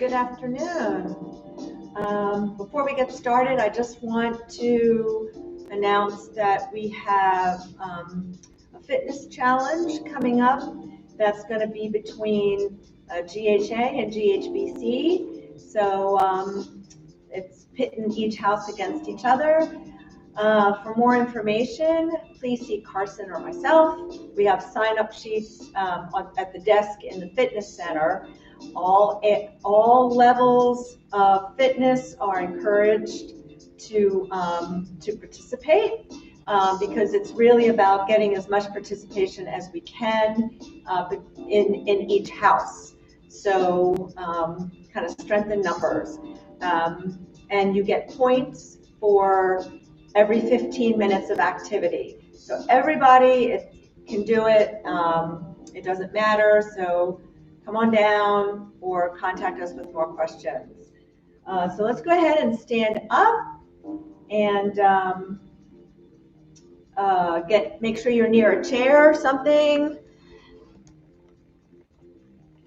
Good afternoon. Before we get started, I just want to announce that we have a fitness challenge coming up that's going to be between GHA and GHBC. So it's pitting each house against each other. For more information, please see Carson or myself. We have sign-up sheets at the desk in the fitness center. All levels of fitness are encouraged to participate because it's really about getting as much participation as we can in each house. So kind of strengthen numbers. And you get points for every 15 minutes of activity. So everybody can do it. It doesn't matter. So come on down or contact us with more questions. So let's go ahead and stand up and make sure you're near a chair or something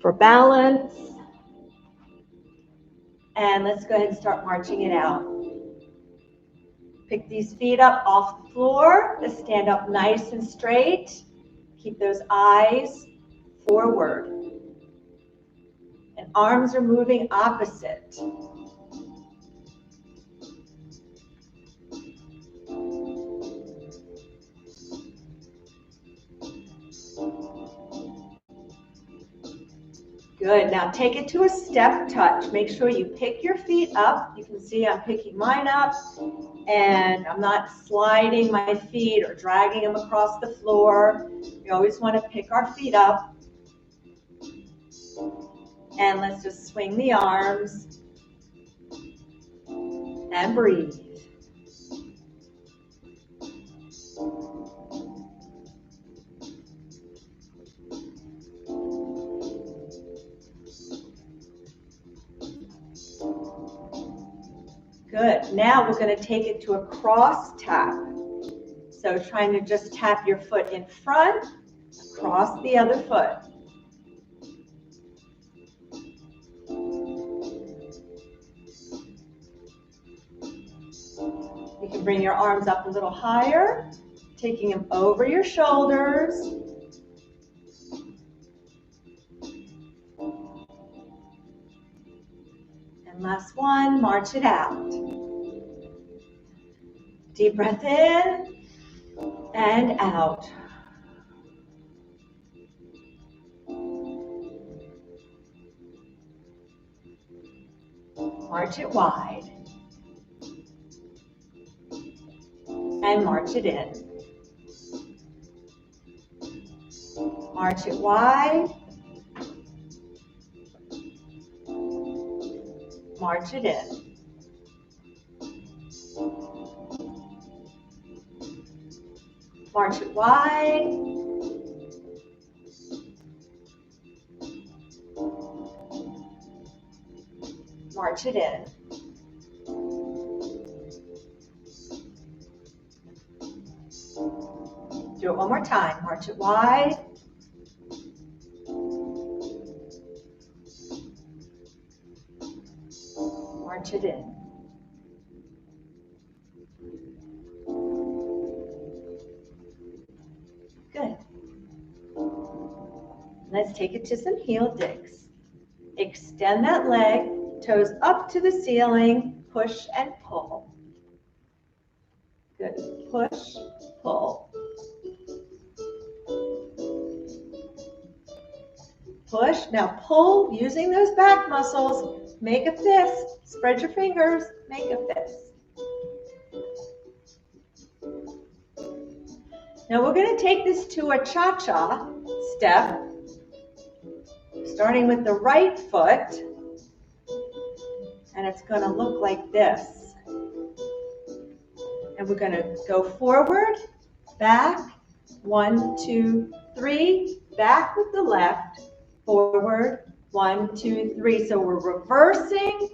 for balance. And let's go ahead and start marching it out. Pick these feet up off the floor. Let's stand up nice and straight. Keep those eyes forward. And arms are moving opposite. Good. Now take it to a step touch. Make sure you pick your feet up. You can see I'm picking mine up, and I'm not sliding my feet or dragging them across the floor. We always want to pick our feet up. And let's just swing the arms and breathe. Good. Now we're going to take it to a cross tap. So trying to just tap your foot in front, across the other foot. You can bring your arms up a little higher, taking them over your shoulders. And last one, march it out. Deep breath in and out. March it wide. And march it in. March it wide. March it in. March it wide. March it in. Do it one more time. March it wide. March it in. Good. Let's take it to some heel digs. Extend that leg, toes up to the ceiling, push and pull. Good. Push, pull. Push. Now pull using those back muscles. Make a fist. Spread your fingers. Make a fist. Now we're going to take this to a cha-cha step, starting with the right foot. And it's going to look like this. And we're going to go forward, back, 1, 2, 3, back with the left, forward, 1, 2, 3. So we're reversing,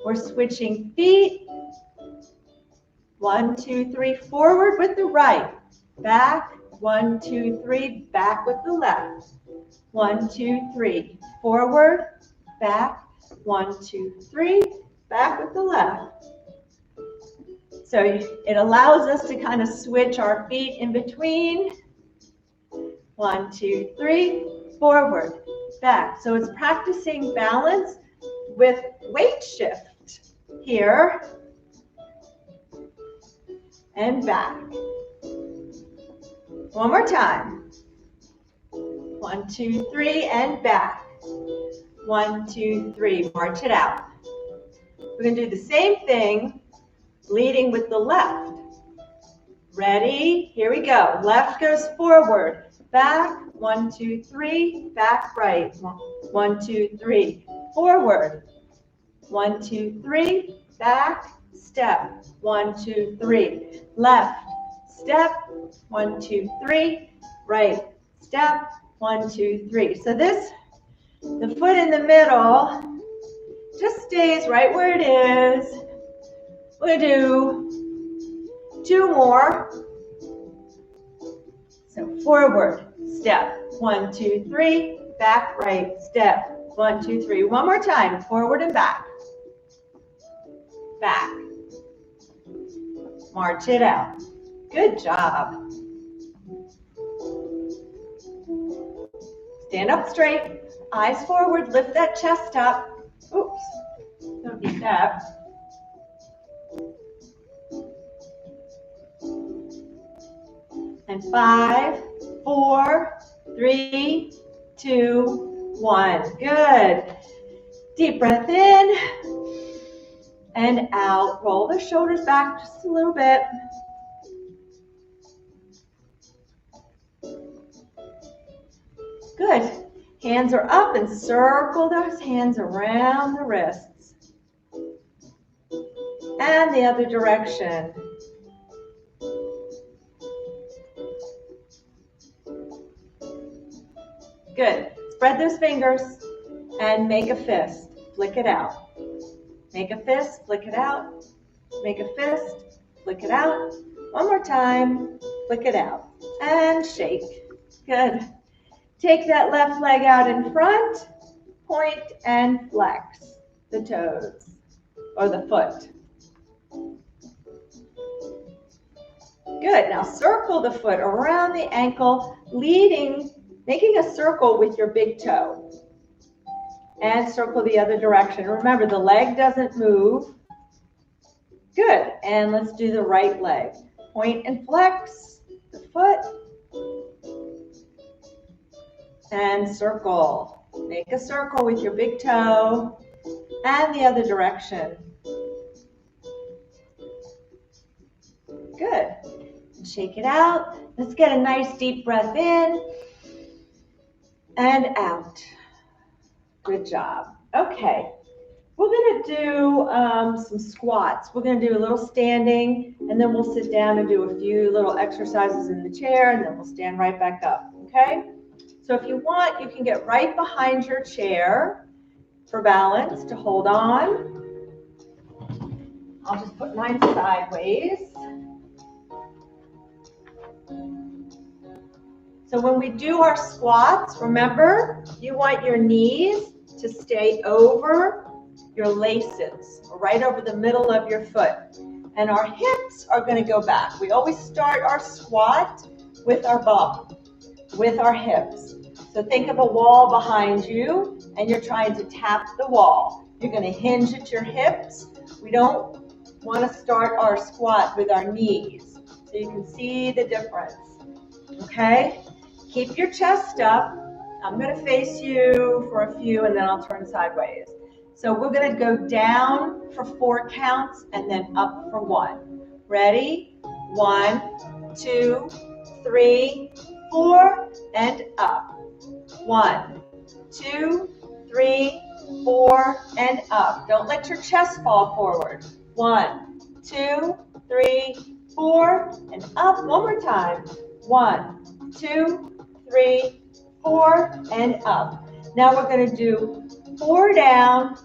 we're switching feet, 1, 2, 3, forward with the right, back, 1, 2, 3, back with the left, 1, 2, 3, forward, back, 1, 2, 3, back with the left. So it allows us to kind of switch our feet in between. 1, 2, 3, forward, back. So it's practicing balance with weight shift here and back. One more time. 1, 2, 3, and back. 1, 2, 3, march it out. We're going to do the same thing, leading with the left. Ready? Here we go. Left goes forward, back, 1, 2, 3, back, right, 1, 2, 3, forward, 1, 2, 3, back, step, 1, 2, 3, left, step, 1, 2, 3, right, step, 1, 2, 3. So this, the foot in the middle just stays right where it is. We're going to do 2 more. So forward, step, 1, 2, 3, back, right, step, 1, 2, 3. One more time, forward and back. Back. March it out. Good job. Stand up straight, eyes forward, lift that chest up. Oops, don't need that. And 5, 4, 3, 2, 1. Good. Deep breath in and out. Roll the shoulders back just a little bit. Good. Hands are up and circle those hands around the wrists. And the other direction. Good. Spread those fingers and make a fist. Flick it out. Make a fist, flick it out. Make a fist, flick it out. One more time, flick it out. And shake. Good. Take that left leg out in front, point and flex the toes or the foot. Good. Now circle the foot around the ankle, making a circle with your big toe. And circle the other direction. Remember, the leg doesn't move. Good. And let's do the right leg. Point and flex the foot. And circle. Make a circle with your big toe and the other direction. Good. And shake it out. Let's get a nice deep breath in and out. Good job. Okay. We're going to do some squats. We're going to do a little standing, and then we'll sit down and do a few little exercises in the chair, and then we'll stand right back up. Okay? So if you want, you can get right behind your chair for balance to hold on. I'll just put mine sideways. So when we do our squats, remember, you want your knees to stay over your laces, right over the middle of your foot. And our hips are going to go back. We always start our squat with our bum, with our hips. So think of a wall behind you, and you're trying to tap the wall. You're going to hinge at your hips. We don't want to start our squat with our knees. So you can see the difference. Okay? Keep your chest up. I'm going to face you for a few, and then I'll turn sideways. So we're going to go down for 4 counts and then up for 1. Ready? 1, 2, 3, 4, and up. 1, 2, 3, 4, and up. Don't let your chest fall forward. 1, 2, 3, 4, and up. One more time. 1, 2, 3, 4, and up. Now we're going to do 4 down,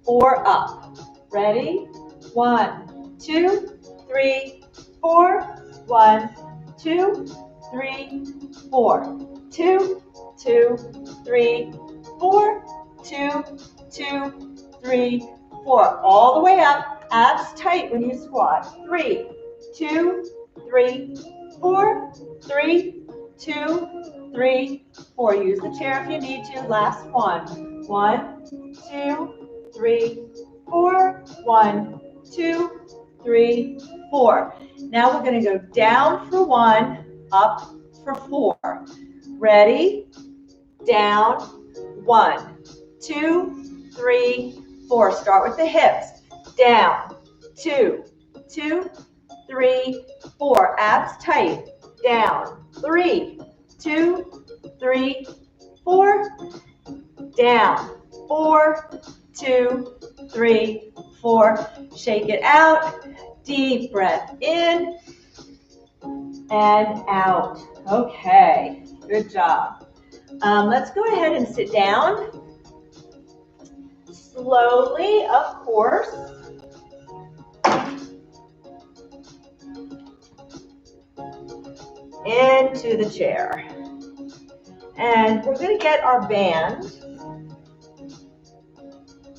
4 up. Ready? 1, 2, 3, 4. 1, 2, 3, 4. 2, 2, 3, 4. 2, 2, 3, 4. All the way up. Abs tight when you squat. 3, 2, 3, 4. 3, 2, 3, 4. Use the chair if you need to. Last one. 1, 2, 3, 4. 1, 2, 3, 4. Now we're going to go down for 1, up for 4. Ready? Down. 1, 2, 3, 4. Start with the hips. Down. 2, 2, 3, 4. Abs tight. Down. 3, 2, 3, 4. Down. 4, 2, 3, 4. Shake it out. Deep breath in and out. Okay, good job. Let's go ahead and sit down. Slowly, of course. Into the chair. And we're going to get our band.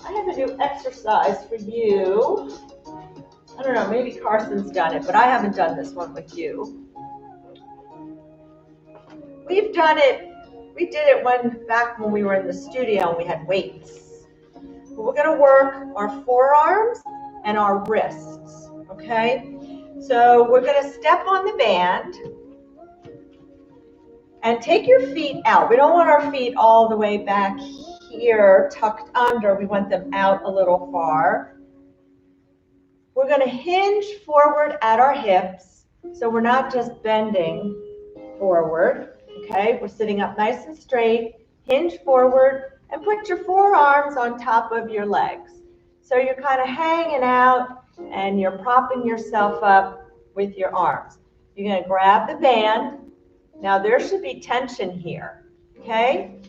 I have a new exercise for you. I don't know, maybe Carson's done it, but I haven't done this one with you. We've done it, we did it back when we were in the studio and we had weights. But we're going to work our forearms and our wrists, okay? So we're going to step on the band and take your feet out. We don't want our feet all the way back here tucked under. We want them out a little far. We're going to hinge forward at our hips, so we're not just bending forward, okay? We're sitting up nice and straight, hinge forward, and put your forearms on top of your legs. So you're kind of hanging out, and you're propping yourself up with your arms. You're going to grab the band. Now there should be tension here, okay?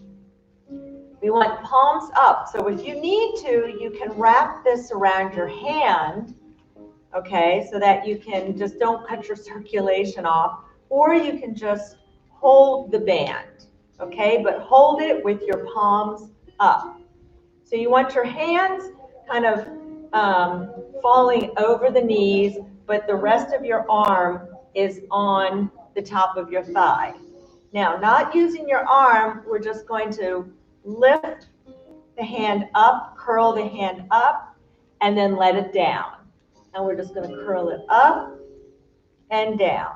We want palms up, so if you need to, you can wrap this around your hand, okay, so that you can just don't cut your circulation off, or you can just hold the band, okay, but hold it with your palms up. So you want your hands kind of falling over the knees, but the rest of your arm is on the top of your thigh. Now, not using your arm, we're just going to lift the hand up, curl the hand up, and then let it down. And we're just going to curl it up and down,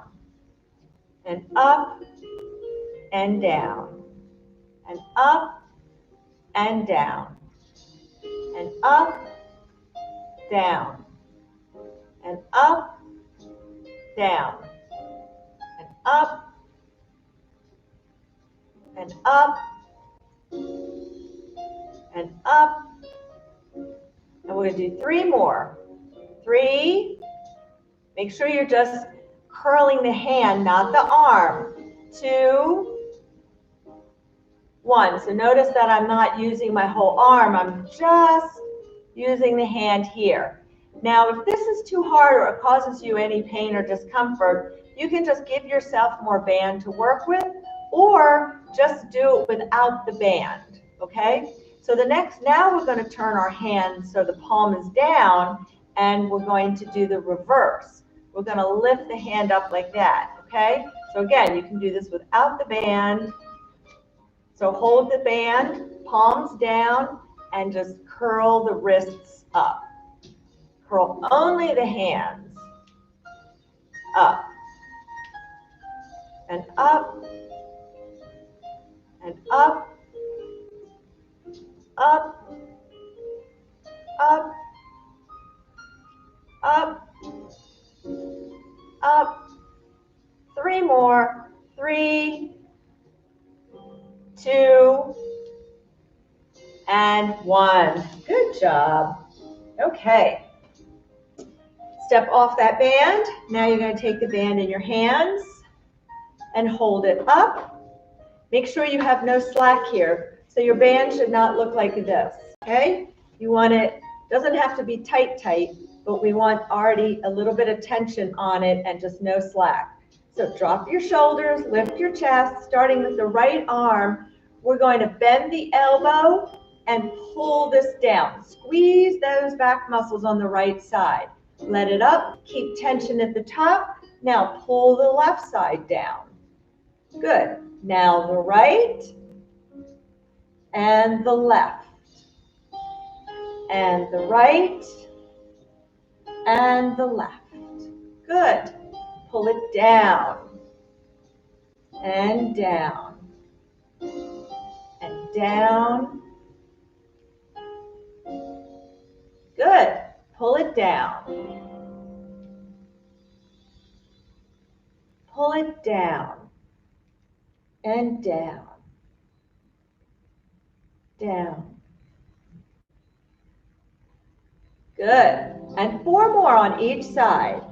and up and down, and up and down, and up, down, and up, down, and up, and up, and up. And we're going to do 3 more. 3. Make sure you're just curling the hand, not the arm. 2, 1. So notice that I'm not using my whole arm. I'm just using the hand here. Now, if this is too hard or it causes you any pain or discomfort, you can just give yourself more band to work with, or just do it without the band, okay? So now we're going to turn our hands so the palm is down, and we're going to do the reverse. We're going to lift the hand up like that, okay? So again, you can do this without the band. So hold the band, palms down, and just curl the wrists up. Curl only the hands up, and up, and up, up, up, up, up. 3 more. 3, 2, and 1. Good job. Okay. Step off that band. Now you're going to take the band in your hands and hold it up. Make sure you have no slack here. So your band should not look like this, okay? You want it, doesn't have to be tight, but we want already a little bit of tension on it and just no slack. So drop your shoulders, lift your chest, starting with the right arm. We're going to bend the elbow and pull this down. Squeeze those back muscles on the right side. Let it up, keep tension at the top. Now pull the left side down. Good. Now the right and the left. And the right and the left. Good. Pull it down and down and down. Good. Pull it down. Pull it down and down. Down. Good. And 4 more on each side.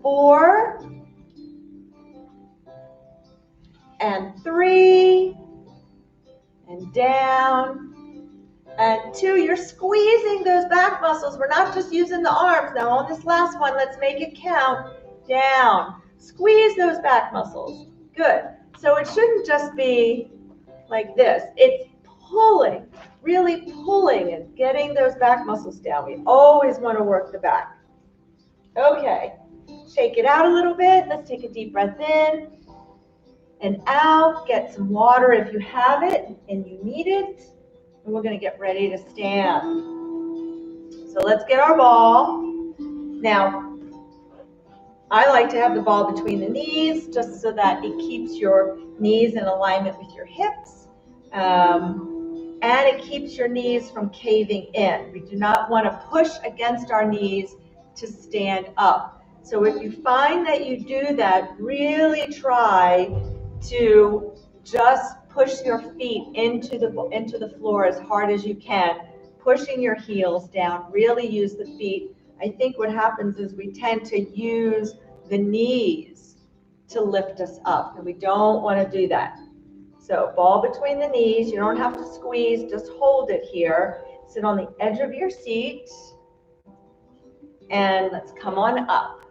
4 and 3 and down. And 2, you're squeezing those back muscles. We're not just using the arms. Now on this last one, let's make it count. Down. Squeeze those back muscles. Good. So it shouldn't just be like this. It's pulling, really pulling and getting those back muscles down. We always want to work the back. Okay. Shake it out a little bit. Let's take a deep breath in and out. Get some water if you have it and you need it. And we're going to get ready to stand. So let's get our ball. Now, I like to have the ball between the knees just so that it keeps your knees in alignment with your hips. And it keeps your knees from caving in. We do not want to push against our knees to stand up. So if you find that you do that, really try to just push your feet into the floor as hard as you can, pushing your heels down. Really use the feet. I think what happens is we tend to use the knees to lift us up, and we don't want to do that. So ball between the knees. You don't have to squeeze, just hold it here. Sit on the edge of your seat, and let's come on up.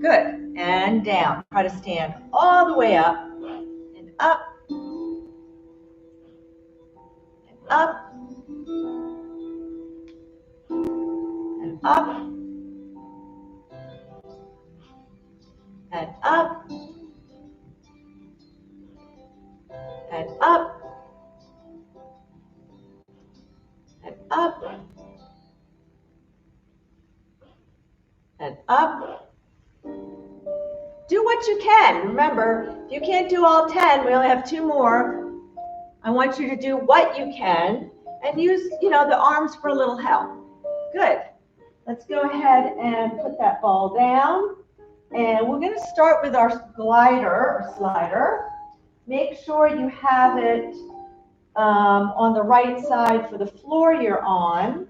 Good, and down. Try to stand all the way up, and up, and up, and up, and up, and up, and up, and up. Do what you can. Remember, if you can't do all 10, we only have 2 more. I want you to do what you can and use, the arms for a little help. Good. Let's go ahead and put that ball down. And we're going to start with our glider or slider. Make sure you have it on the right side for the floor you're on.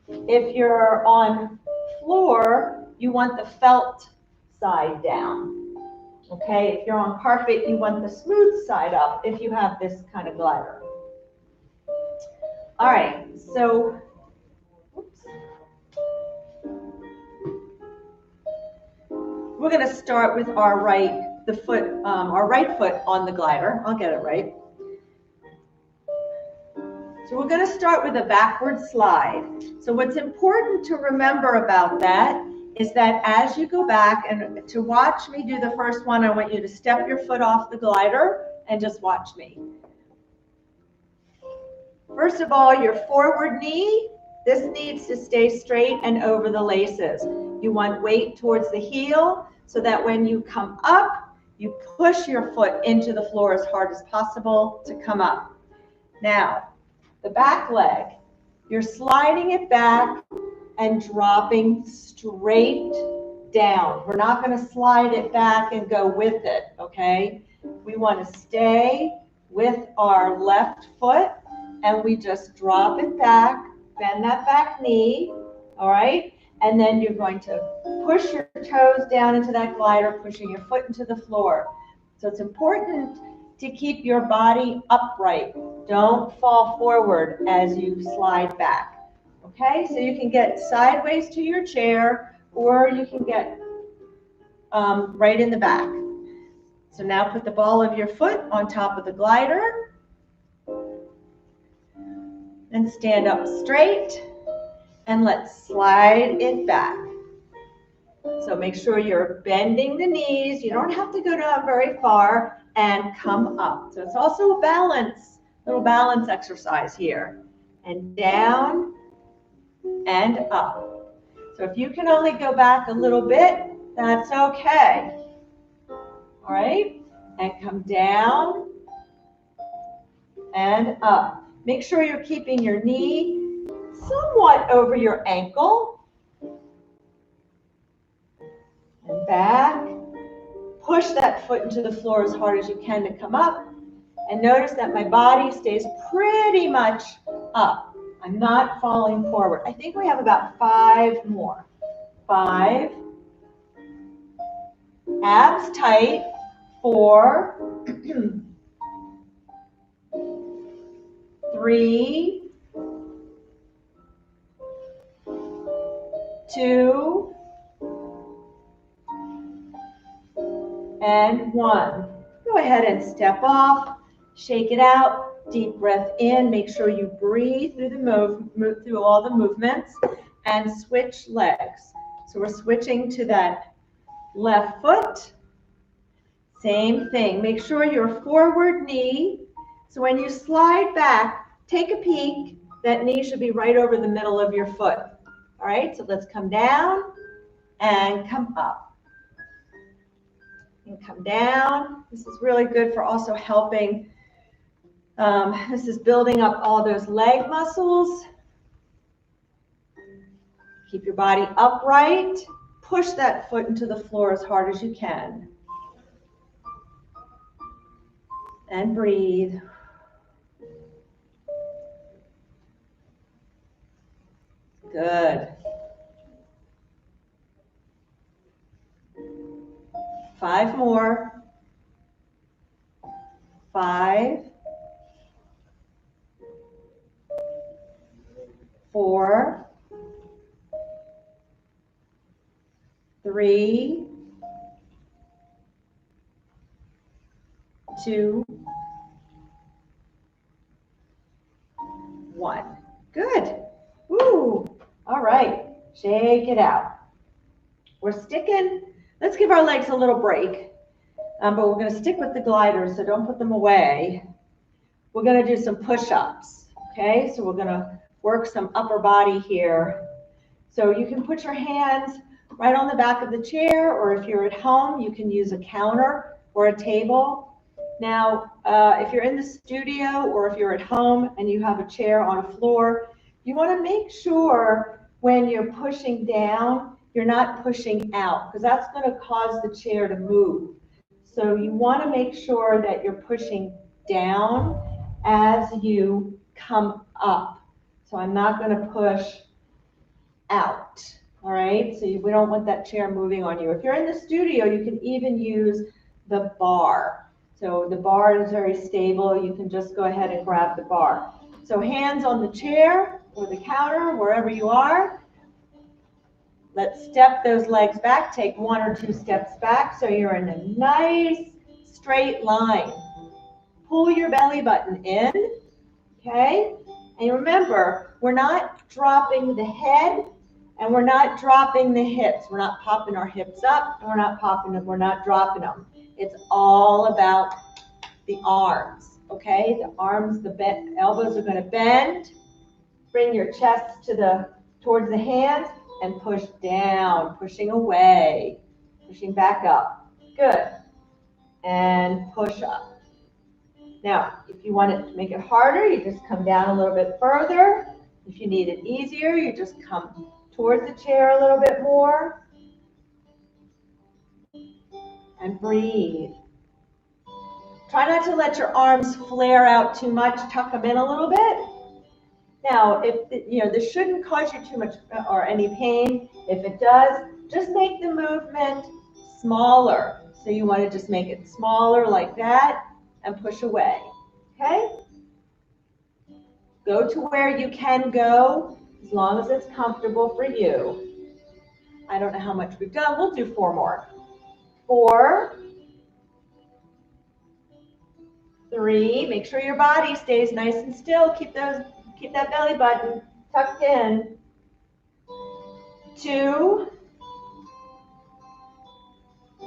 If you're on floor, you want the felt side down. Okay, if you're on carpet, you want the smooth side up if you have this kind of glider. All right, so we're going to start with our right foot on the glider. I'll get it right. So we're going to start with a backward slide. So what's important to remember about that is that as you go back, and to watch me do the first one, I want you to step your foot off the glider and just watch me. First of all, your forward knee, this needs to stay straight and over the laces. You want weight towards the heel so that when you come up, you push your foot into the floor as hard as possible to come up. Now, the back leg, you're sliding it back and dropping straight down. We're not going to slide it back and go with it, okay? We want to stay with our left foot, and we just drop it back, bend that back knee, all right? And then you're going to push your toes down into that glider, pushing your foot into the floor. So it's important to keep your body upright. Don't fall forward as you slide back. Okay, so you can get sideways to your chair, or you can get right in the back. So now put the ball of your foot on top of the glider. and stand up straight, and let's slide it back. So make sure you're bending the knees. You don't have to go down very far, and come up. So it's also a balance, little balance exercise here. And down and up. So if you can only go back a little bit, that's okay. All right, and come down and up. Make sure you're keeping your knee somewhat over your ankle. And back. Push that foot into the floor as hard as you can to come up. And notice that my body stays pretty much up. I'm not falling forward. I think we have about 5 more. 5. Abs tight. 4. 3. 2. And 1. Go ahead and step off. Shake it out. Deep breath in. Make sure you breathe through through all the movements, and switch legs. So we're switching to that left foot. Same thing. Make sure your forward knee. So when you slide back, take a peek. That knee should be right over the middle of your foot. All right. So let's come down and come up. And come down. This is really good for also helping. This is building up all those leg muscles. Keep your body upright. Push that foot into the floor as hard as you can. And breathe. Good. 5 more. 5. 4. 3. 2. 1. Good. Woo. All right. Shake it out. We're sticking. Let's give our legs a little break. But we're going to stick with the gliders, so don't put them away. We're going to do some push-ups. Okay, so we're going to work some upper body here. So you can put your hands right on the back of the chair, or if you're at home, you can use a counter or a table. Now, if you're in the studio or if you're at home and you have a chair on a floor, you want to make sure when you're pushing down, you're not pushing out, because that's going to cause the chair to move. So you want to make sure that you're pushing down as you come up. So I'm not going to push out. All right, so we don't want that chair moving on you. If you're in the studio, you can even use the bar. So the bar is very stable. You can just go ahead and grab the bar. So hands on the chair or the counter, wherever you are. Let's step those legs back. Take 1 or 2 steps back so you're in a nice straight line. Pull your belly button in, okay? And remember, we're not dropping the head and we're not dropping the hips. We're not popping our hips up and we're not dropping them. It's all about the arms, okay? The arms, the elbows are going to bend. Bring your chest towards the hands and push down, pushing away, pushing back up. Good. And push up. Now, if you want to make it harder, you just come down a little bit further. If you need it easier, you just come towards the chair a little bit more. And breathe. Try not to let your arms flare out too much. Tuck them in a little bit. Now, if this shouldn't cause you too much or any pain. If it does, just make the movement smaller. So you want to just make it smaller like that and push away. Okay? Go to where you can go as long as it's comfortable for you. I don't know how much we've done. We'll do 4 more. 4. 3. Make sure your body stays nice and still. Keep that belly button tucked in. 2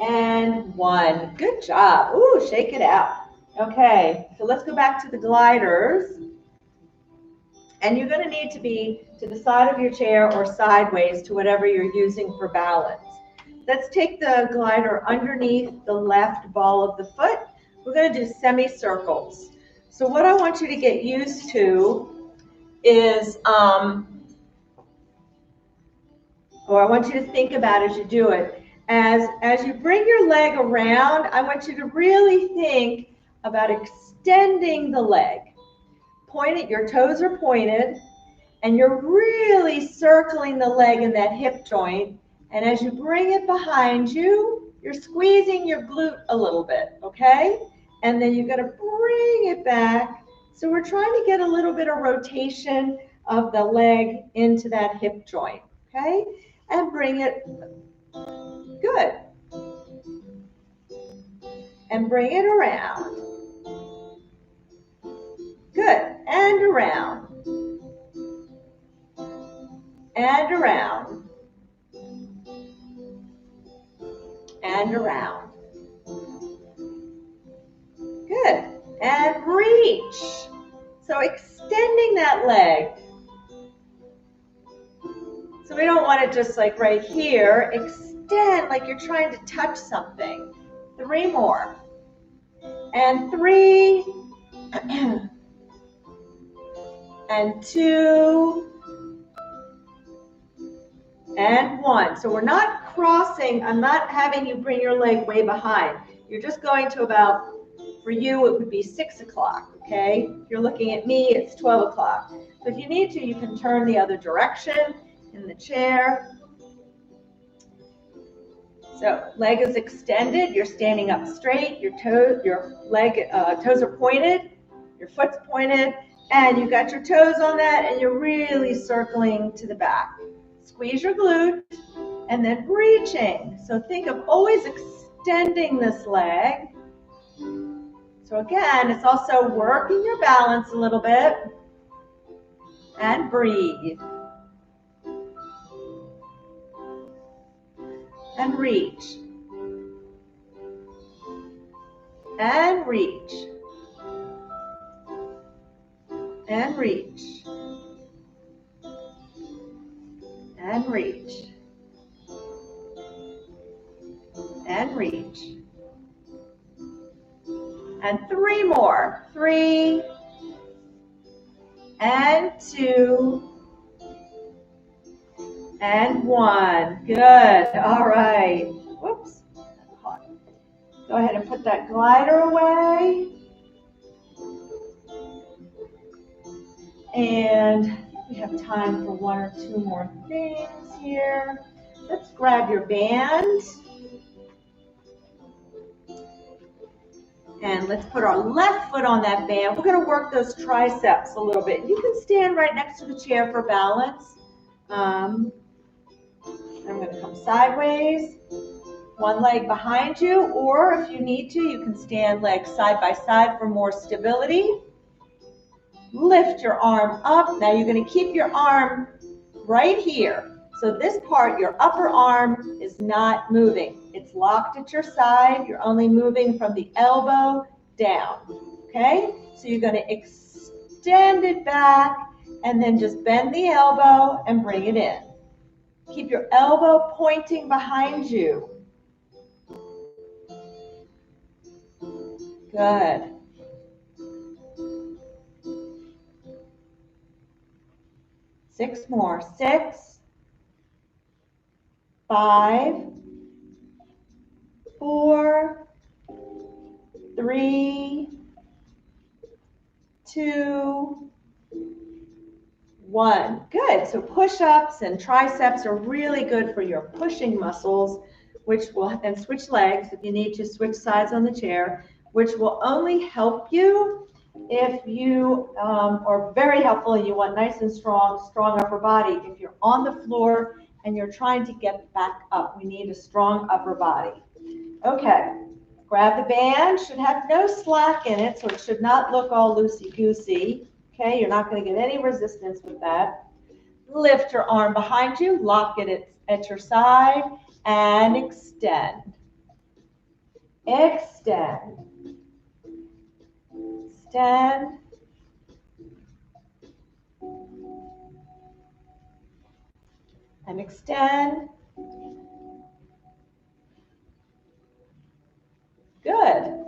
and 1. Good job. Ooh, shake it out. Okay, so let's go back to the gliders. And you're going to need to be to the side of your chair or sideways to whatever you're using for balance. Let's take the glider underneath the left ball of the foot. We're going to do semicircles. So what I want you to get used to is, or I want you to think about as you do it, as you bring your leg around, I want you to really think about extending the leg. Point it, your toes are pointed, and you're really circling the leg in that hip joint. And as you bring it behind you, you're squeezing your glute a little bit, okay? And then you're gonna bring it back. So we're trying to get a little bit of rotation of the leg into that hip joint, okay? And bring it, good. And bring it around. Good, and around. And around. And around. Good. And reach. So extending that leg. So we don't want it just like right here. Extend like you're trying to touch something. 3 more. And 3. And 2. And 1. So we're not crossing. I'm not having you bring your leg way behind. You're just going to about, for you, it would be 6 o'clock, okay? If you're looking at me, it's 12 o'clock. So if you need to, you can turn the other direction in the chair. So leg is extended. You're standing up straight. Your toes are pointed. Your foot's pointed. And you got your toes on that, and you're really circling to the back. Squeeze your glute, and then reaching. So think of always extending this leg. So again, it's also working your balance a little bit. And breathe. And reach. And reach. And reach. And reach. And reach. And 3 more. 3. And 2. And 1. Good. All right. Whoops. Go ahead and put that glider away. And we have time for 1 or 2 more things here. Let's grab your band. And let's put our left foot on that band. We're going to work those triceps a little bit. You can stand right next to the chair for balance. I'm going to come sideways. 1 leg behind you, or if you need to, you can stand legs side by side for more stability. Lift your arm up. Now you're going to keep your arm right here. So this part, your upper arm, is not moving. It's locked at your side. You're only moving from the elbow down. Okay? So you're going to extend it back and then just bend the elbow and bring it in. Keep your elbow pointing behind you. Good. 6 more. 6, 5, 4, 3, 2, 1. Good. So push-ups and triceps are really good for your pushing muscles, and switch legs if you need to, switch sides on the chair, which will only help you if you are very helpful and you want nice and strong upper body. If you're on the floor and you're trying to get back up, we need a strong upper body. Okay, grab the band. Should have no slack in it, so it should not look all loosey-goosey. Okay, you're not going to get any resistance with that. Lift your arm behind you, lock it at your side, and extend. Extend. Extend. And extend. Good.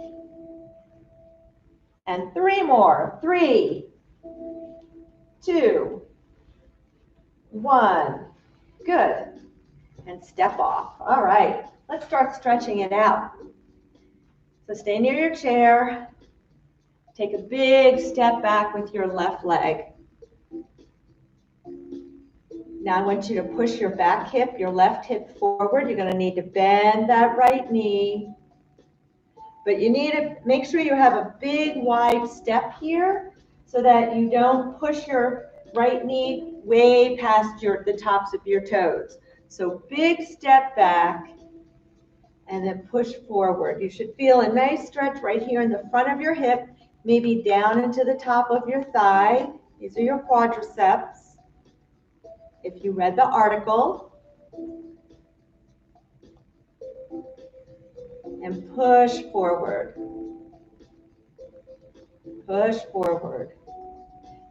And 3 more. 3, 2, 1. Good. And step off. All right. Let's start stretching it out. So stay near your chair. Take a big step back with your left leg. Now I want you to push your back hip, your left hip forward. You're going to need to bend that right knee. But you need to make sure you have a big wide step here so that you don't push your right knee way past the tops of your toes. So big step back and then push forward. You should feel a nice stretch right here in the front of your hip, maybe down into the top of your thigh. These are your quadriceps. If you read the article. And push forward. Push forward.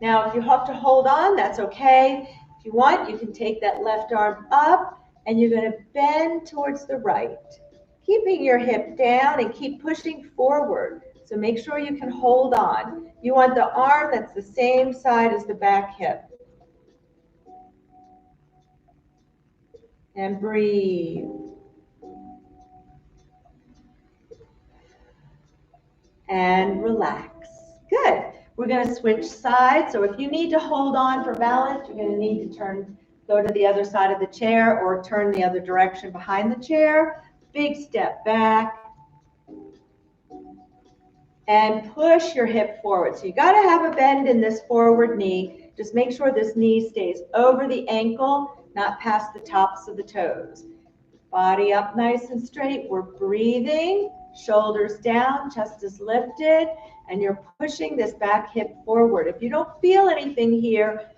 Now, if you have to hold on, that's okay. If you want, you can take that left arm up and you're going to bend towards the right. Keeping your hip down and keep pushing forward. So make sure you can hold on. You want the arm that's the same side as the back hip. And breathe. And relax. Good. We're going to switch sides. So if you need to hold on for balance, you're going to need to go to the other side of the chair or turn the other direction behind the chair. Big step back. And push your hip forward. So you got to have a bend in this forward knee. Just make sure this knee stays over the ankle, not past the tops of the toes. Body up nice and straight. We're breathing. Shoulders down, chest is lifted, and you're pushing this back hip forward. If you don't feel anything here,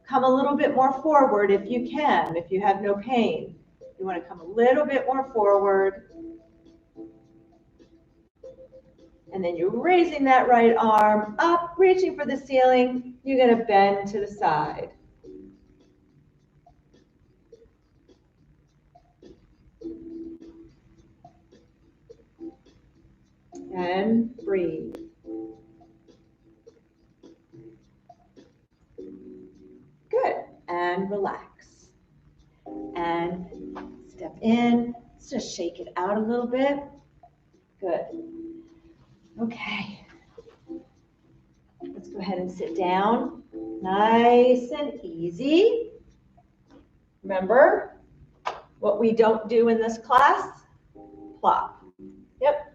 come a little bit more forward if you can, if you have no pain. You want to come a little bit more forward. And then you're raising that right arm up, reaching for the ceiling. You're going to bend to the side. And breathe. Good. And relax. And step in. Let's just shake it out a little bit. Good. Okay. Let's go ahead and sit down. Nice and easy. Remember what we don't do in this class? Plop. Yep.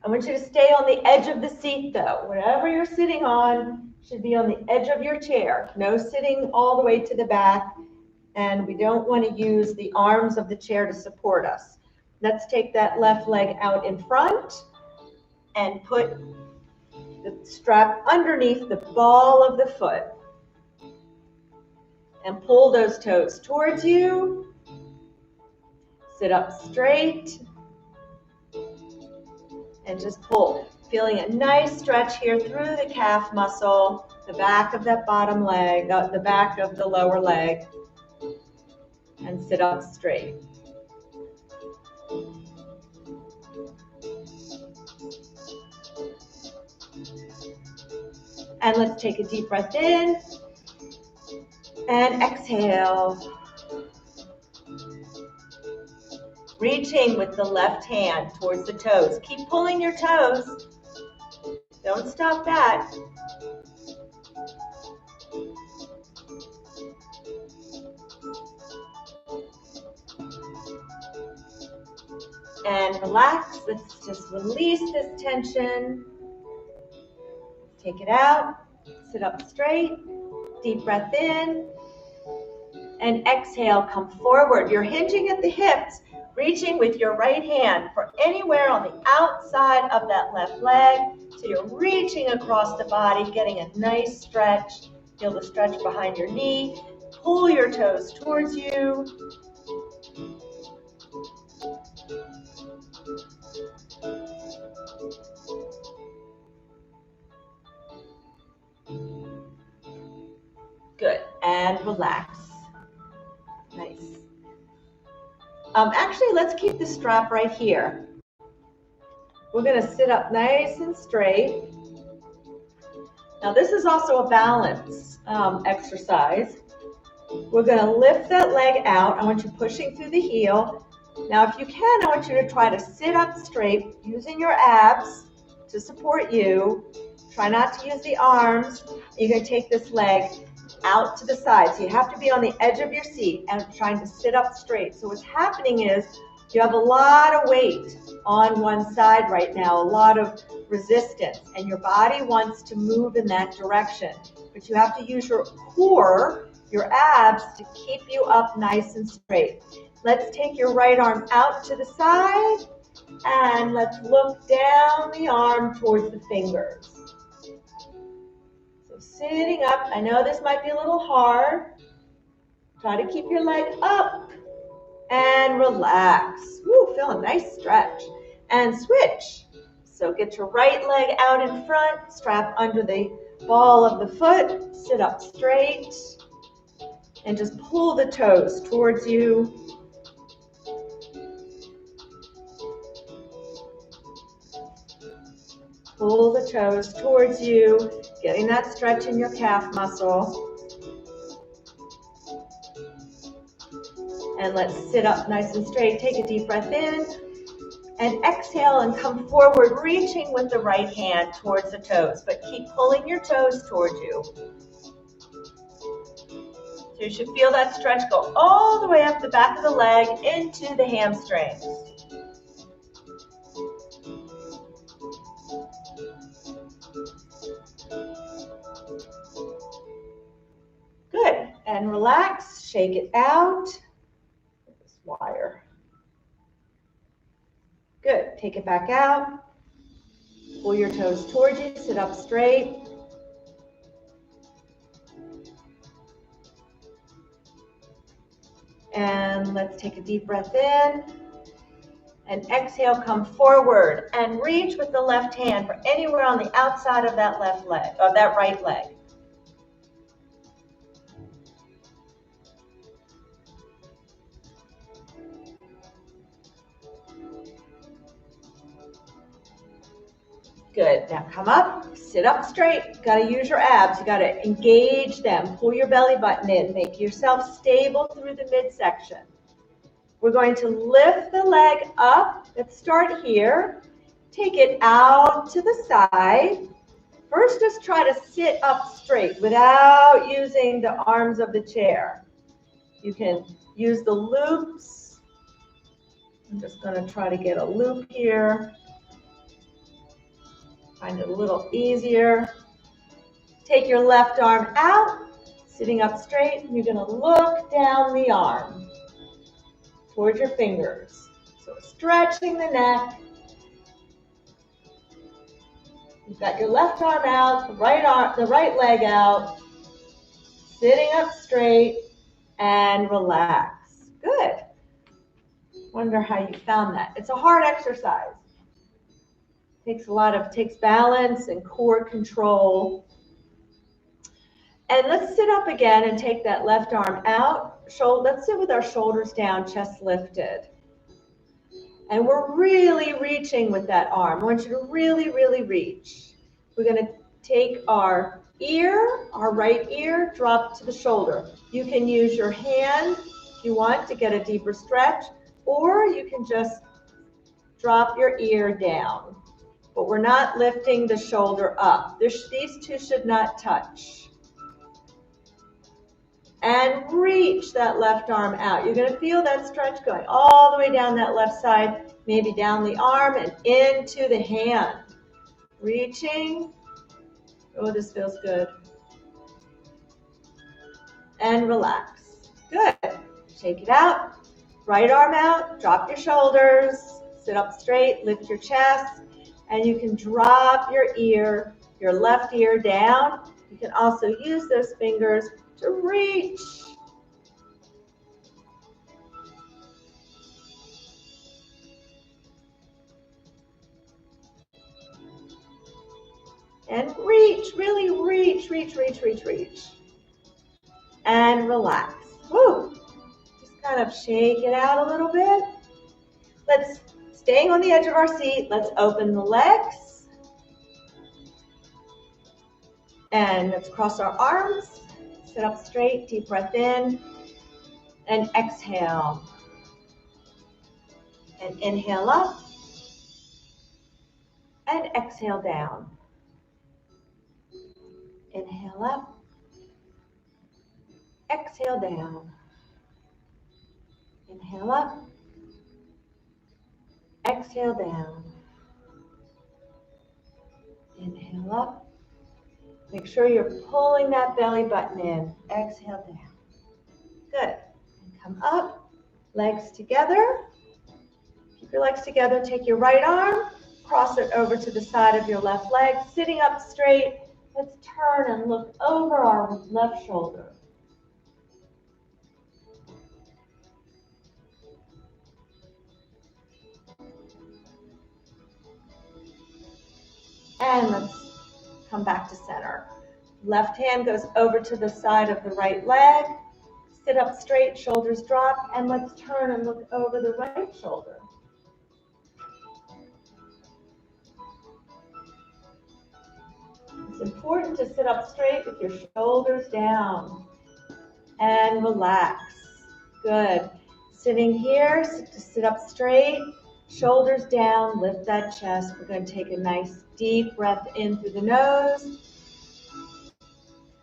I want you to stay on the edge of the seat though. Whatever you're sitting on should be on the edge of your chair. No sitting all the way to the back. And we don't want to use the arms of the chair to support us. Let's take that left leg out in front and put the strap underneath the ball of the foot. And pull those toes towards you. Sit up straight. And just pull. Feeling a nice stretch here through the calf muscle, the back of that bottom leg, the back of the lower leg. And sit up straight. And let's take a deep breath in. And exhale. Reaching with the left hand towards the toes. Keep pulling your toes. Don't stop that. And relax. Let's just release this tension. Take it out. Sit up straight. Deep breath in. And exhale, come forward. You're hinging at the hips. Reaching with your right hand for anywhere on the outside of that left leg. So you're reaching across the body, getting a nice stretch. Feel the stretch behind your knee. Pull your toes towards you. Good, and relax. Nice. Actually, let's keep the strap right here. We're going to sit up nice and straight. Now this is also a balance exercise. We're going to lift that leg out. I want you pushing through the heel. Now if you can, I want you to try to sit up straight using your abs to support you. Try not to use the arms. You're going to take this leg out to the side. So you have to be on the edge of your seat and trying to sit up straight. So what's happening is you have a lot of weight on one side right now, a lot of resistance, and your body wants to move in that direction. But you have to use your core, your abs, to keep you up nice and straight. Let's take your right arm out to the side, and let's look down the arm towards the fingers. So sitting up, I know this might be a little hard. Try to keep your leg up and relax. Woo, feel a nice stretch. And switch. So get your right leg out in front, strap under the ball of the foot, sit up straight, and just pull the toes towards you. Pull the toes towards you, getting that stretch in your calf muscle. And let's sit up nice and straight. Take a deep breath in and exhale and come forward, reaching with the right hand towards the toes, but keep pulling your toes towards you. So you should feel that stretch go all the way up the back of the leg into the hamstrings. Good, and relax, shake it out. This wire. Good, take it back out. Pull your toes towards you, sit up straight. And let's take a deep breath in. And exhale, come forward and reach with the left hand for anywhere on the outside of that left leg, or that right leg. Good, now come up, sit up straight. You gotta use your abs, you gotta engage them. Pull your belly button in, make yourself stable through the midsection. We're going to lift the leg up. Let's start here. Take it out to the side. First, just try to sit up straight without using the arms of the chair. You can use the loops. I'm just going to try to get a loop here. Find it a little easier. Take your left arm out, sitting up straight. You're going to look down the arm towards your fingers. So stretching the neck. You've got your left arm out, the right leg out, sitting up straight, and relax. Good. Wonder how you found that. It's a hard exercise. Takes balance and core control. And let's sit up again and take that left arm out. Let's sit with our shoulders down, chest lifted. And we're really reaching with that arm. I want you to really, really reach. We're going to take our ear, our right ear, drop to the shoulder. You can use your hand if you want to get a deeper stretch, or you can just drop your ear down. But we're not lifting the shoulder up. These two should not touch. And reach that left arm out. You're going to feel that stretch going all the way down that left side, maybe down the arm and into the hand. Reaching. Oh, this feels good. And relax. Good. Shake it out. Right arm out, drop your shoulders, sit up straight, lift your chest, and you can drop your ear, your left ear down. You can also use those fingers to reach. And reach, really reach, reach, reach, reach, reach. And relax. Woo. Just kind of shake it out a little bit. Staying on the edge of our seat, let's open the legs. And let's cross our arms. Sit up straight, deep breath in. And exhale. And inhale up. And exhale down. Inhale up. Exhale down. Inhale up. Exhale down. Inhale up. Make sure you're pulling that belly button in. Exhale down. Good. And come up. Legs together. Keep your legs together. Take your right arm. Cross it over to the side of your left leg. Sitting up straight. Let's turn and look over our left shoulder. And let's come back to center. Left hand goes over to the side of the right leg. Sit up straight, shoulders drop, and let's turn and look over the right shoulder. It's important to sit up straight with your shoulders down and relax. Good. Sitting here, just sit up straight, shoulders down, lift that chest. We're going to take a nice deep breath in through the nose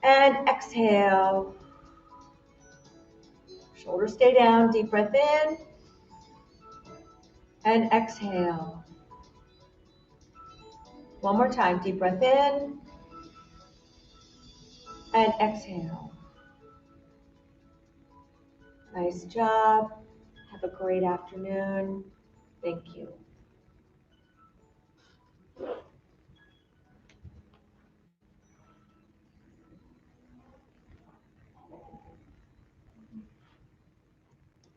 and exhale. Shoulders stay down, deep breath in and exhale. One more time, deep breath in and exhale. Nice job. Have a great afternoon. Thank you.